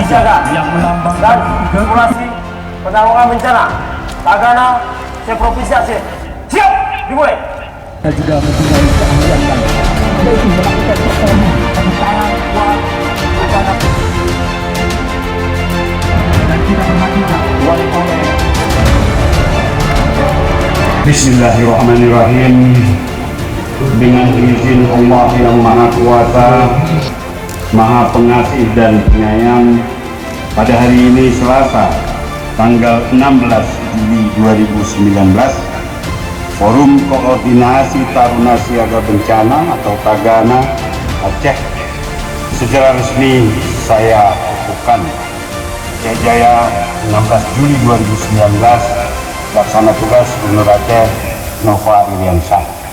siaga dan simulasi penanggulangan bencana Tagana Provinsi Aceh. Siap, dimulai. Kita juga mempunyai keahlian yaitu melakukan performa tangan kuat Tagana dan tidak mematikan oleh Bismillahirrahmanirrahim. Dengan izin Allah yang Maha Kuasa, Maha Pengasih dan Penyayang, pada hari ini Selasa, tanggal 16 Juli 2019, Forum Koordinasi Taruna Siaga Bencana atau Tagana Aceh secara resmi saya kukuhkan. Aceh Jaya 16 Juli 2019, Laksana Tugas Gubernur Aceh Nova Iriansyah.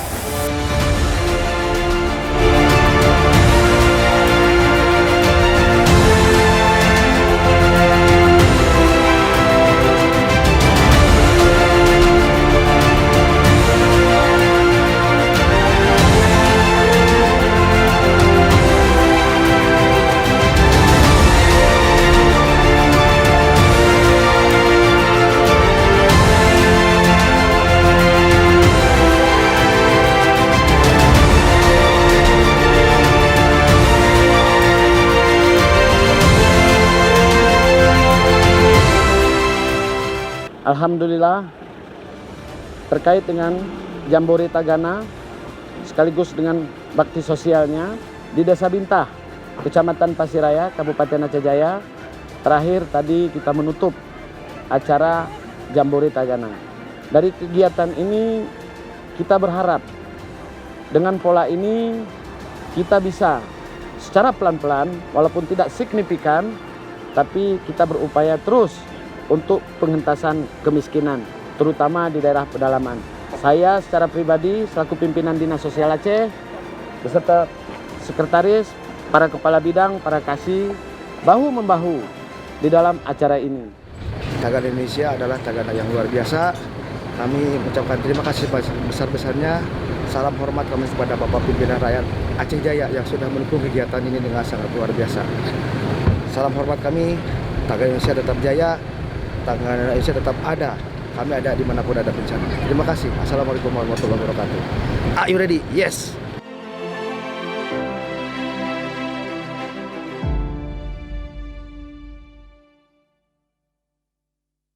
Alhamdulillah, terkait dengan Jambore Tagana sekaligus dengan bakti sosialnya di Desa Bintah, Kecamatan Pasiraya, Kabupaten Aceh Jaya, terakhir tadi kita menutup acara Jambore Tagana. Dari kegiatan ini kita berharap dengan pola ini kita bisa secara pelan-pelan walaupun tidak signifikan, tapi kita berupaya terus untuk pengentasan kemiskinan, terutama di daerah pedalaman. Saya secara pribadi selaku pimpinan Dinas Sosial Aceh beserta sekretaris, para kepala bidang, para kasih, bahu-membahu di dalam acara ini. Tagana Indonesia adalah Tagana yang luar biasa. Kami mengucapkan terima kasih besar-besarnya. Salam hormat kami kepada Bapak Pimpinan Rakyat Aceh Jaya yang sudah mendukung kegiatan ini dengan sangat luar biasa. Salam hormat kami, Tagana Indonesia tetap jaya, Tagana Indonesia tetap ada. Kami ada dimanapun ada bencana. Terima kasih. Assalamualaikum warahmatullahi wabarakatuh. Are you ready? Yes.